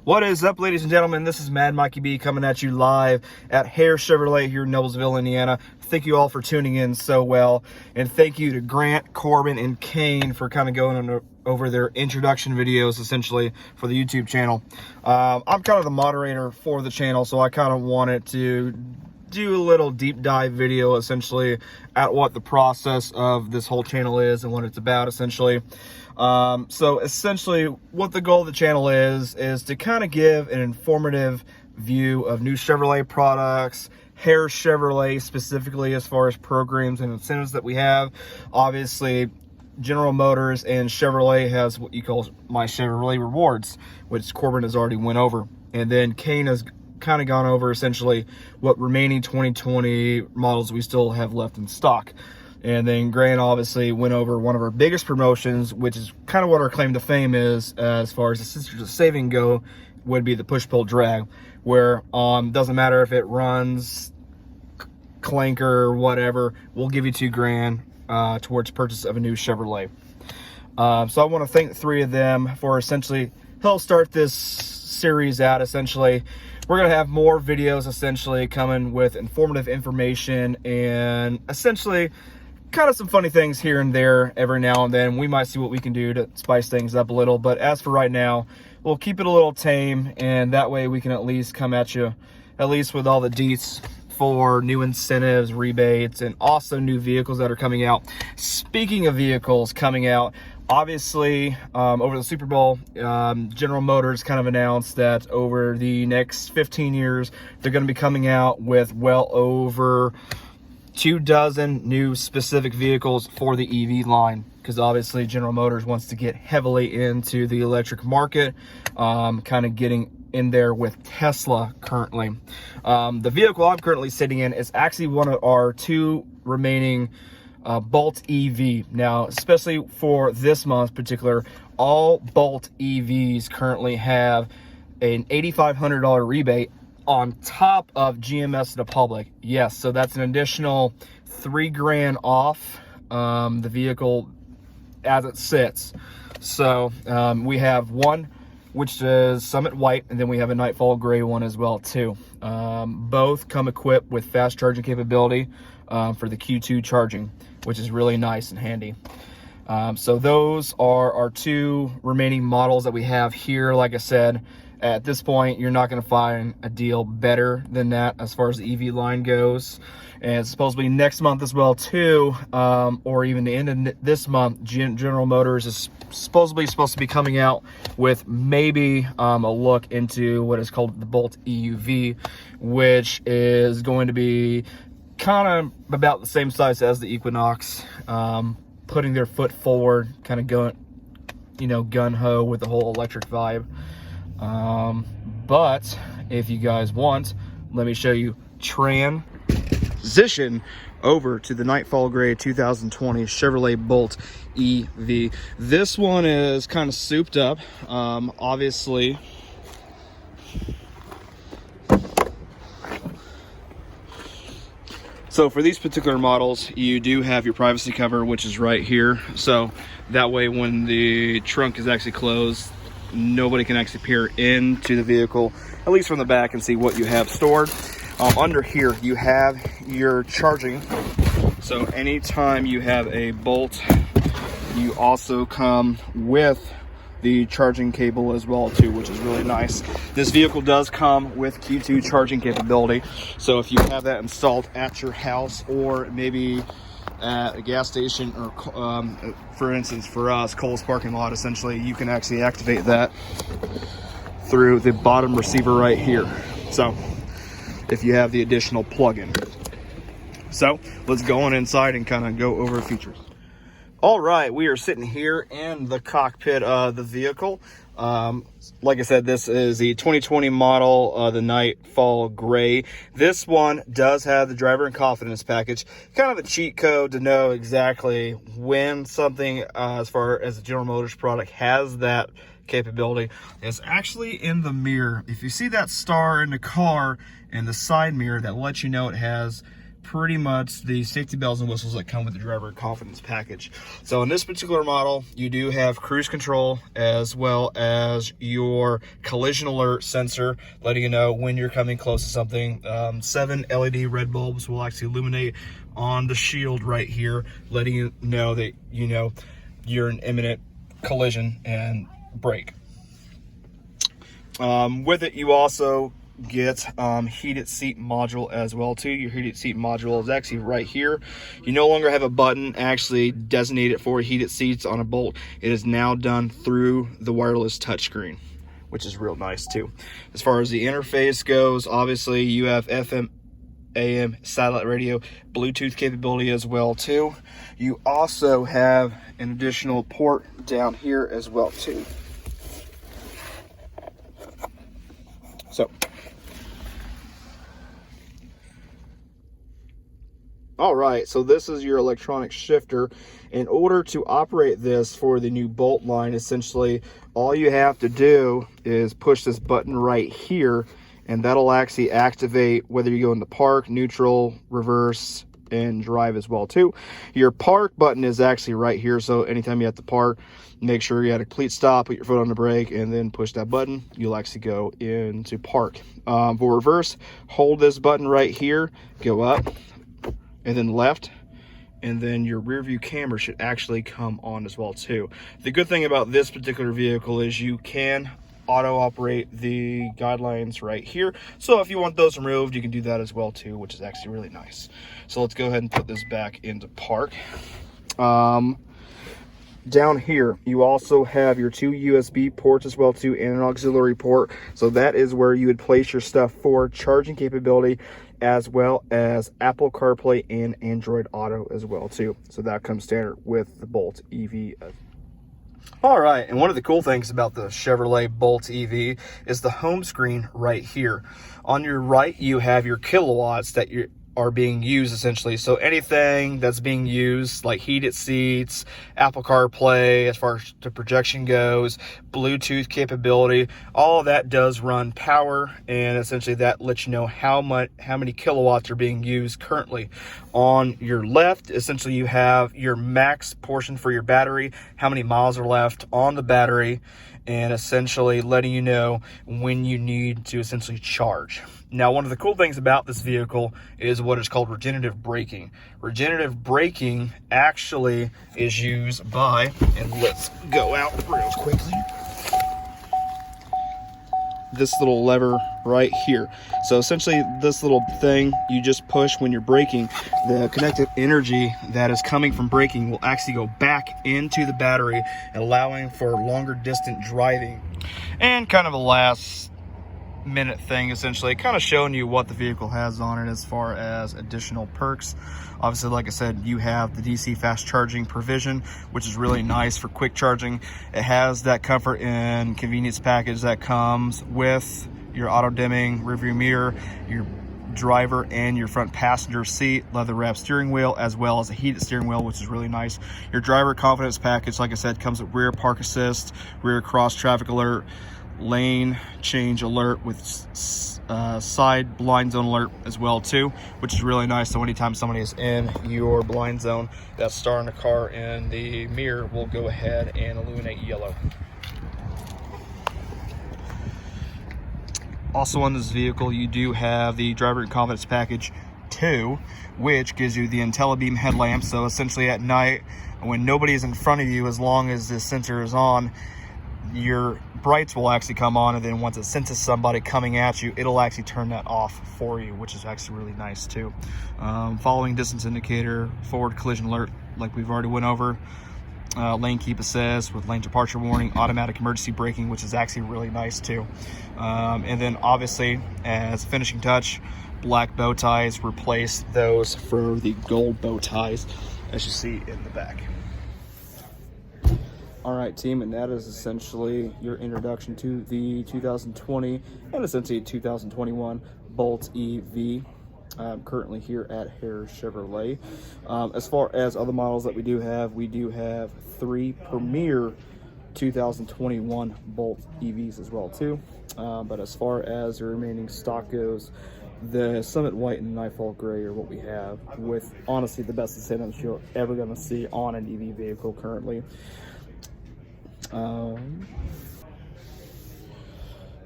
What is up, ladies and gentlemen? This is Mad Mikey B coming at you live at Hare Chevrolet here in Noblesville, Indiana. Thank you all for tuning in so well. And thank you to Grant, Corbin, and Kane for kind of going over their introduction videos, essentially, for the YouTube channel. I'm kind of the moderator for the channel, so I kind of wanted to do a little deep dive video, essentially, at what the process of this whole channel is and what it's about, essentially. So essentially what the goal of the channel is to kind of give an informative view of new Chevrolet products, Hare Chevrolet specifically, as far as programs and incentives that we have. Obviously, General Motors and Chevrolet has what you call My Chevrolet Rewards, which Corbin has already went over. And then Kane has kind of gone over essentially what remaining 2020 models we still have left in stock. And then Grant obviously went over one of our biggest promotions, which is kind of what our claim to fame is as far as the Sisters of Saving go, would be the push-pull drag, where doesn't matter if it runs clanker or whatever, we'll give you $2,000 towards purchase of a new Chevrolet. So I want to thank the three of them for essentially help start this series out. Essentially, we're going to have more videos essentially coming with informative information and essentially kind of some funny things here and there every now and then. We might see what we can do to spice things up a little, but as for right now, we'll keep it a little tame, and that way we can at least come at you at least with all the deets for new incentives, rebates, and also new vehicles that are coming out. Speaking of vehicles coming out, obviously over the Super Bowl, General Motors kind of announced that over the next 15 years they're going to be coming out with well over 24 new specific vehicles for the EV line, because obviously General Motors wants to get heavily into the electric market, kind of getting in there with Tesla currently. The vehicle I'm currently sitting in is actually one of our two remaining Bolt EV. Now, especially for this month in particular, all Bolt EVs currently have an $8,500 rebate on top of GMS to the public. Yes, so that's an additional $3,000 off the vehicle as it sits. So we have one which is Summit White, and then we have a Nightfall Gray one as well too. Both come equipped with fast charging capability for the Q2 charging, which is really nice and handy. So those are our two remaining models that we have here. Like I said, at this point, you're not going to find a deal better than that as far as the EV line goes. And it's supposed to be next month as well too, or even the end of this month. General Motors is supposed to be coming out with maybe a look into what is called the Bolt EUV, which is going to be kind of about the same size as the Equinox, putting their foot forward, kind of going, gun-ho with the whole electric vibe. But if you guys want, let me show you transition over to the Nightfall Gray 2020 Chevrolet Bolt EV. This one is kind of souped up, obviously. So for these particular models, you do have your privacy cover, which is right here. So that way when the trunk is actually closed, nobody can actually peer into the vehicle, at least from the back, and see what you have stored. Under here, you have your charging. So anytime you have a Bolt, you also come with the charging cable as well too, which is really nice. This vehicle does come with Q2 charging capability. So if you have that installed at your house, or maybe at a gas station, or for instance for us, Kohl's parking lot, essentially you can actually activate that through the bottom receiver right here. So if you have the additional plug-in. So let's go on inside and kind of go over features. All right, we are sitting here in the cockpit of the vehicle. Like I said, this is the 2020 model, the Nightfall Gray. This one does have the driver and confidence package, kind of a cheat code to know exactly when something, as far as a General Motors product, has that capability. It's actually in the mirror. If you see that star in the car and the side mirror, that lets you know it has pretty much the safety bells and whistles that come with the driver confidence package. So in this particular model, you do have cruise control as well as your collision alert sensor, letting you know when you're coming close to something. 7 LED red bulbs will actually illuminate on the shield right here, letting you know that you're in imminent collision and brake. With it, you also get heated seat module as well too. Your heated seat module is actually right here. You no longer have a button actually designated for heated seats on a Bolt. It is now done through the wireless touchscreen, which is real nice too. As far as the interface goes, obviously you have FM, AM, satellite radio, Bluetooth capability as well too. You also have an additional port down here as well too. So, all right, so this is your electronic shifter. In order to operate this for the new Bolt line, essentially all you have to do is push this button right here, and that'll actually activate whether you go into park, neutral, reverse, and drive as well too. Your park button is actually right here, so anytime you have to park, make sure you had a complete stop, put your foot on the brake, and then push that button. You'll actually go into park. For reverse, hold this button right here, go up, and then left, and then your rear view camera should actually come on as well too. The good thing about this particular vehicle is you can auto operate the guidelines right here, so if you want those removed, you can do that as well too, which is actually really nice. So let's go ahead and put this back into park. Down here you also have your 2 USB ports as well too, and an auxiliary port. So that is where you would place your stuff for charging capability, as well as Apple CarPlay and Android Auto as well too. So that comes standard with the Bolt EV. All right, and one of the cool things about the Chevrolet Bolt EV is the home screen right here. On your right, you have your kilowatts that are being used essentially. So anything that's being used, like heated seats, Apple CarPlay, as far as the projection goes, Bluetooth capability, all of that does run power, and essentially that lets you know how many kilowatts are being used currently. On your left, essentially you have your max portion for your battery, how many miles are left on the battery, and essentially letting you know when you need to essentially charge. Now, one of the cool things about this vehicle is what is called regenerative braking. Regenerative braking actually is used by, and let's go out real quickly, this little lever right here. So essentially this little thing you just push when you're braking, the kinetic energy that is coming from braking will actually go back into the battery, allowing for longer distant driving. And kind of a last minute thing, essentially kind of showing you what the vehicle has on it as far as additional perks. Obviously, like I said, you have the DC fast charging provision, which is really nice for quick charging. It has that comfort and convenience package that comes with your auto dimming rear view mirror, your driver and your front passenger seat, leather wrapped steering wheel, as well as a heated steering wheel, which is really nice. Your driver confidence package, like I said, comes with rear park assist, rear cross traffic alert, lane change alert with side blind zone alert as well too, which is really nice. So anytime somebody is in your blind zone, that star in the car in the mirror will go ahead and illuminate yellow. Also on this vehicle, you do have the driver confidence package 2, which gives you the IntelliBeam headlamp. So essentially at night, when nobody is in front of you, as long as this sensor is on, your brights will actually come on, and then once it senses somebody coming at you, it'll actually turn that off for you, which is actually really nice too. Following distance indicator, forward collision alert, like we've already went over, lane keep assist with lane departure warning, automatic emergency braking, which is actually really nice too. And then obviously, as finishing touch, black bow ties, replace those for the gold bow ties, as you see in the back. All right, team, and that is essentially your introduction to the 2020 and essentially 2021 Bolt EV. Currently here at Hare Chevrolet. As far as other models that we do have 3 Premier 2021 Bolt EVs as well too. But as far as the remaining stock goes, The Summit White and Nightfall Gray are what we have, with honestly the best incentives you're ever going to see on an EV vehicle currently.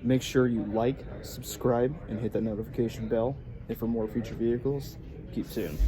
Make sure you like, subscribe, and hit that notification bell. And for more future vehicles, keep tuned.